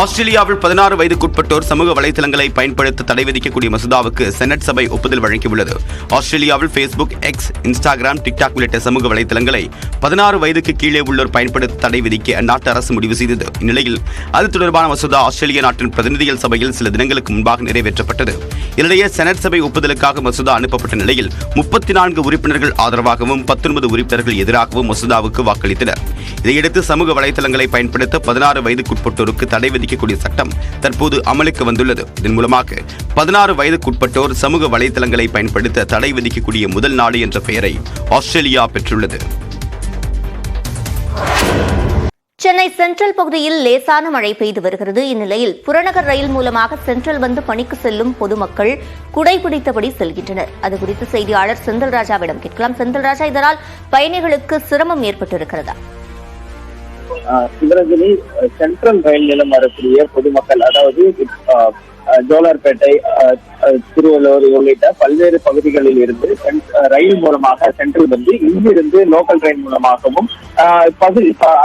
ஆஸ்திரேலியாவில் 16 வயதுக்குட்பட்டோர் சமூக வலைதளங்களை பயன்படுத்த தடை விதிக்கக்கூடிய மசோதாவுக்கு செனட் சபை ஒப்புதல் வழங்கியுள்ளது. ஆஸ்திரேலியாவில் ஃபேஸ்புக், எக்ஸ், இன்ஸ்டாகிராம், டிக்டாக் உள்ளிட்ட சமூக வலைதளங்களை 16 வயதுக்கு கீழே உள்ளோர் பயன்படுத்த தடை விதிக்க அந்நாட்டு அரசு முடிவு செய்தது. இந்நிலையில் அது தொடர்பான மசோதா ஆஸ்திரேலிய நாட்டின் பிரதிநிதிகள் சபையில் சில தினங்களுக்கு முன்பாக நிறைவேற்றப்பட்டது. இதனிடையே செனட் சபை ஒப்புதலுக்காக மசோதா அனுப்பப்பட்ட நிலையில் 34 உறுப்பினர்கள் ஆதரவாகவும் 19 உறுப்பினர்கள் எதிராகவும் மசோதாவுக்கு வாக்களித்தனர். இதையடுத்து சமூக வலைதளங்களை பயன்படுத்த 16 வயதுக்குட்பட்டோருக்கு தடை விதிக்கக்கூடிய சட்டம் தற்போது அமலுக்கு வந்துள்ளது. இதன் மூலமாக 16 வயதுக்குட்பட்டோர் சமூக வலைதளங்களை பயன்படுத்த தடை விதிக்கக்கூடிய முதல் நாடு என்ற பெயரை ஆஸ்திரேலியா பெற்றுள்ளது. சென்னை சென்ட்ரல் பகுதியில் லேசான மழை பெய்து வருகிறது. இந்நிலையில் புறநகர் ரயில் மூலமாக சென்ட்ரல் வந்து பணிக்கு செல்லும் பொதுமக்கள் குடைபிடித்தபடி செல்கின்றனர். அது குறித்து செய்தியாளர் செந்தில்ராஜாவிடம் கேட்கலாம். செந்தில்ராஜா, இதனால் பயணிகளுக்கு சிரமம் ஏற்பட்டிருக்கிறதா? சிவரஞ்சனி, சென்ட்ரல் ரயில் நிலையம் வரக்கூடிய பொதுமக்கள், அதாவது ஜோலார்பேட்டை, திருவள்ளூர் உள்ளிட்ட பல்வேறு பகுதிகளில் இருந்து ரயில் மூலமாக சென்ட்ரல் வந்து இங்கிருந்து லோக்கல் ட்ரெயின் மூலமாகவும்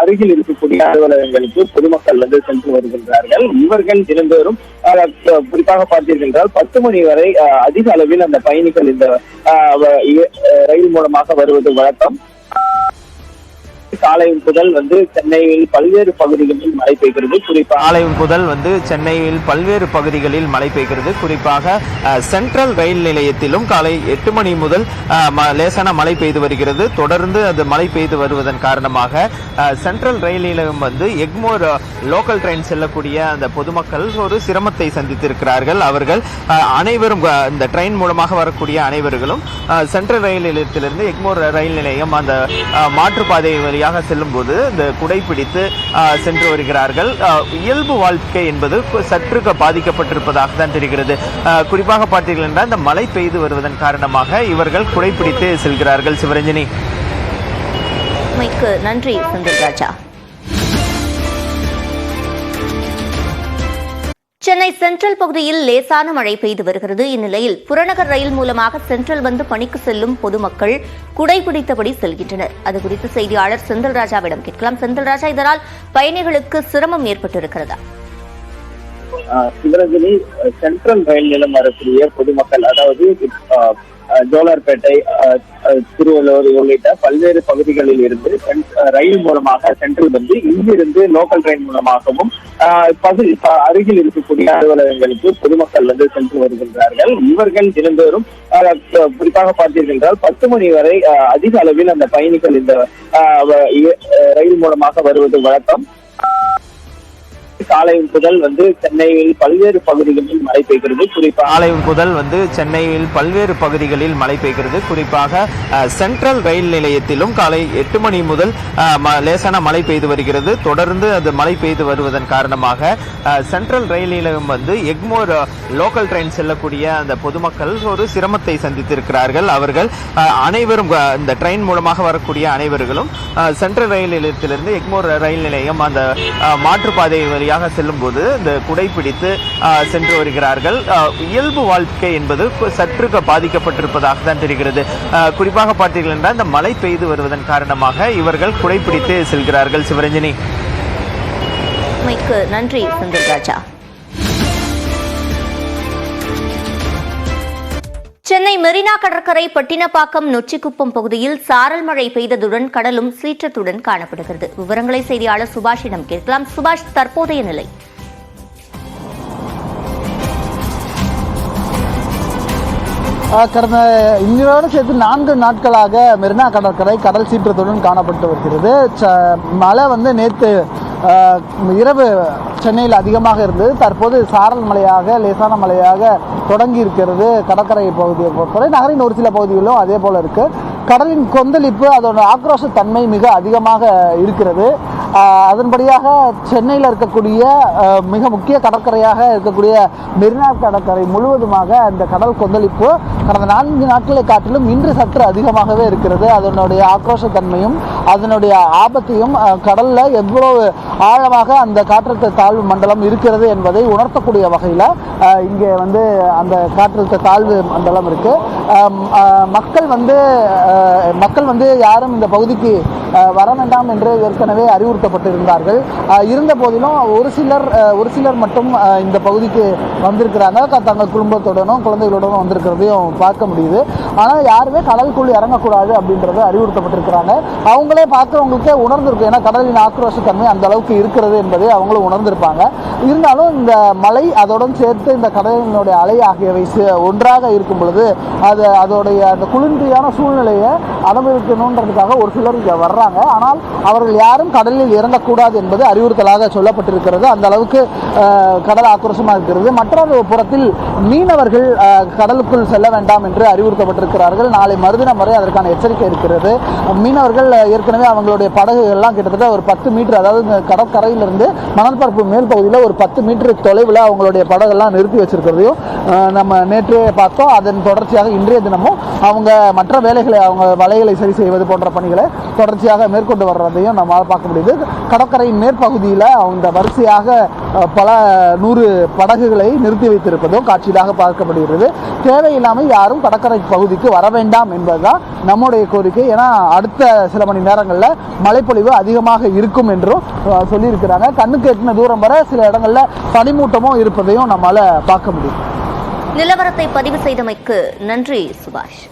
அருகில் இருக்கக்கூடிய அலுவலகங்களுக்கு பொதுமக்கள் வந்து சென்று வருகின்றார்கள். இவர்கள் தினந்தோறும் குறிப்பாக பார்த்தீர்கள் என்றால் 10 மணி வரை அதிக அளவில் அந்த பயணிகள் இந்த ரயில் மூலமாக வருவது வழக்கம். காலை முதல் வந்து சென்னையில் பல்வேறு பகுதிகளில் மழை பெய்கிறது. குறிப்பாக சென்ட்ரல் ரயில் நிலையத்திலும் காலை 8 மணி முதல் லேசான மழை பெய்து வருகிறது. தொடர்ந்து அது மழை பெய்து வருவதன் காரணமாக சென்ட்ரல் ரயில் நிலையம் வந்து எக்மோர் லோக்கல் ட்ரெயின் செல்லக்கூடிய அந்த பொதுமக்கள் ஒரு சிரமத்தை சந்தித்திருக்கிறார்கள். அவர்கள் அனைவரும் இந்த ட்ரெயின் மூலமாக வரக்கூடிய அனைவர்களும் சென்ட்ரல் ரயில் நிலையத்திலிருந்து எக்மோர் ரயில் நிலையம் அந்த மாற்றுப்பாதை வழியாக செல்லும் போது இந்த குடைபிடித்து சென்று வருகிறார்கள். இயல்பு வாழ்க்கை என்பது சற்று பாதிக்கப்பட்டிருப்பதாக தான் தெரிகிறது. குறிப்பாக பார்த்தீர்கள் என்றால் இந்த மழை பெய்து வருவதன் காரணமாக இவர்கள் குடைபிடித்து செல்கிறார்கள். சிவரஞ்சனி, நன்றி செந்தில்ராஜா. சென்னை சென்ட்ரல் பகுதியில் லேசான மழை பெய்து வருகிறது. இந்நிலையில் புறநகர் ரயில் மூலமாக சென்ட்ரல் வந்து பணிக்கு செல்லும் பொதுமக்கள் குடைபிடித்தபடி செல்கின்றனர். அது குறித்து செய்தியாளர் செந்தில்ராஜாவிடம் கேட்கலாம். செந்தில்ராஜா, இதனால் பயணிகளுக்கு சிரமம் ஏற்பட்டிருக்கிறதா? சிவரஞ்சனி, சென்ட்ரல் ரயில் நிலையம் வரக்கூடிய பொதுமக்கள், அதாவது ஜோலார்பேட்டை, திருவள்ளூர் உள்ளிட்ட பல்வேறு பகுதிகளில் இருந்து ரயில் மூலமாக சென்ட்ரல் வந்து இங்கிருந்து லோக்கல் ட்ரெயின் மூலமாகவும் அருகில் இருக்கக்கூடிய அலுவலகங்களுக்கு பொதுமக்கள் வந்து சென்று வருகின்றார்கள். இவர்கள் தினந்தோறும் குறிப்பாக பார்த்தீர்கள் என்றால் 10 மணி வரை அதிக அளவில் அந்த பயணிகள் இந்த ரயில் மூலமாக வருவது வழக்கம். காலை முதல் வந்து சென்னையில் பல்வேறு பகுதிகளில் மழை பெய்கிறது. குறிப்பாக சென்ட்ரல் ரயில் நிலையத்திலும் காலை 8 மணி முதல் லேசான மழை பெய்து வருகிறது. தொடர்ந்து அது மழை பெய்து வருவதன் காரணமாக சென்ட்ரல் ரயில் நிலையம் வந்து எக்மோர் லோக்கல் ட்ரெயின் செல்லக்கூடிய அந்த பொதுமக்கள் ஒரு சிரமத்தை சந்தித்திருக்கிறார்கள். அவர்கள் அனைவரும் இந்த ட்ரெயின் மூலமாக வரக்கூடிய அனைவர்களும் சென்ட்ரல் ரயில் நிலையத்திலிருந்து எக்மோர் ரயில் நிலையம் அந்த மாற்றுப்பாதை வழியாக செல்லும் போது இந்த குடைபிடித்து சென்று வருகிறார்கள். இயல்பு வாழ்க்கை என்பது சற்று பாதிக்கப்பட்டிருப்பதாக தான் தெரிகிறது. குறிப்பாக பார்த்தீர்கள் என்றால் இந்த மழை பெய்து வருவதன் காரணமாக இவர்கள் குடைபிடித்து செல்கிறார்கள். சிவரஞ்சனி, நன்றி செந்தில்ராஜா. சென்னை மெரினா கடற்கரை பட்டினப்பாக்கம் நொச்சிக்குப்பம் பகுதியில் சாரல் மழை பெய்ததுடன் கடலும் சீற்றத்துடன் காணப்படுகிறது. விவரங்களை செய்தியாளர் சுபாஷிடம் கேட்கலாம். சுபாஷ், தற்போதைய நிலை? கடந்த இன்றோடு சேர்த்து 4 நாட்களாக மெரினா கடற்கரை கடல் சீற்றத்துடன் காணப்பட்டு வருகிறது. மழை வந்து நேற்று இரவு சென்னையில் அதிகமாக இருந்தது. தற்போது சாரல் மழையாக லேசான மழையாக தொடங்கி இருக்கிறது. கடற்கரை பகுதியை பொறுத்தவரை நகரின் ஒரு சில பகுதிகளிலும் அதே போல இருக்கு. கடலின் கொந்தளிப்பு, அதோட ஆக்ரோஷ தன்மை மிக அதிகமாக இருக்கிறது. அதன்படியாக சென்னையில் இருக்கக்கூடிய மிக முக்கிய கடற்கரையாக இருக்கக்கூடிய மெரினா கடற்கரை முழுவதுமாக இந்த கடல் கொந்தளிப்பு கடந்த 4 நாட்களை காட்டிலும் இன்று சற்று அதிகமாகவே இருக்கிறது. அதனுடைய ஆக்ரோஷ தன்மையும் அதனுடைய ஆபத்தையும் கடல்ல எவ்வளவு ஆழமாக அந்த காற்றழுத்த தாழ்வு மண்டலம் இருக்கிறது என்பதை உணர்த்தக்கூடிய வகையில் இங்கே வந்து அந்த காற்றழுத்த தாழ்வு மண்டலம் இருக்கு. மக்கள் வந்து யாரும் இந்த பகுதிக்கு வர வேண்டாம் என்று ஏற்கனவே அறிவுறுத்த அறிவுறுத்தப்பட்டிருந்தார்கள். இருந்த போதிலும் ஒரு சிலர் மட்டும் இந்த பகுதிக்கு வந்திருக்கிறாங்க. தங்கள் குடும்பத்துடனும் குழந்தைகளுடனும் வந்திருக்கிறதையும் பார்க்க முடியுது. ஆனால் யாருமே கடலுக்குள் இறங்கக்கூடாது அப்படின்றது அறிவுறுத்தப்பட்டிருக்கிறாங்க. அவங்களே பார்க்குறவங்களுக்கே உணர்ந்திருக்கும், ஏன்னா கடலின் ஆக்ரோஷத்தன்மை அந்த அளவுக்கு இருக்கிறது என்பதை அவங்களும் உணர்ந்திருப்பாங்க. இருந்தாலும் இந்த மழை அதோடன் சேர்த்து இந்த கடலினுடைய அலை ஆகியவை ஒன்றாக இருக்கும் பொழுது அதோடைய அந்த குளிர்ச்சியான சூழ்நிலையை அனுபவிக்கணுன்றதுக்காக ஒரு சிலர் இங்கே வர்றாங்க. ஆனால் அவர்கள் யாரும் கடலில் இறங்கக்கூடாது என்பது அறிவுறுத்தலாக சொல்லப்பட்டிருக்கிறது. அந்த அளவுக்கு கடல் ஆக்ரோஷமாக இருக்கிறது. மற்றொரு புறத்தில் மீனவர்கள் கடலுக்குள் செல்ல வேண்டாம் என்று அறிவுறுத்தப்பட்டிருக்கிறார்கள். நாளை மறுதினம் வரை அதற்கான எச்சரிக்கை இருக்கிறது. மீனவர்கள் ஏற்கனவே அவங்களுடைய படகுகள்லாம் கிட்டத்தட்ட ஒரு 10 மீட்டர், அதாவது கடற்கரையிலிருந்து மணல் பரப்பு மேல் பகுதியில் ஒரு 10 மீட்டர் தொலைவில் அவங்களுடைய படகெல்லாம் நிறுத்தி வச்சிருக்கிறதையும் நம்ம நேற்றே பார்த்தோம். அதன் தொடர்ச்சியாக இன்றைய தினமும் அவங்க மற்ற வேலைகளை, அவங்க வலைகளை சரி செய்வது போன்ற பணிகளை தொடர்ச்சியாக மேற்கொண்டு வர்றதையும் நம்மால் பார்க்க முடியுது. கடற்கரையின் மேற்பகுதியில் அவங்க வரிசையாக பல 100 படகுகளை நிறுத்தி வைத்திருப்பதும் காட்சியாக பார்க்கப்படுகிறது. தேவையில்லாமல் யாரும் கடற்கரை பகுதிக்கு வர வேண்டாம் என்பதுதான் நம்முடைய கோரிக்கை. ஏன்னா அடுத்த சில மணி நேரங்களில் மழைப்பொழிவு அதிகமாக இருக்கும் என்றும் சொல்லியிருக்கிறாங்க. கண்ணுக்கு எட்டின தூரம் வரை சில இடங்களில் பனிமூட்டமும் இருப்பதையும் நம்மால் பார்க்க முடியும். நிலவரத்தை பதிவு செய்தமைக்கு நன்றி சுபாஷ்.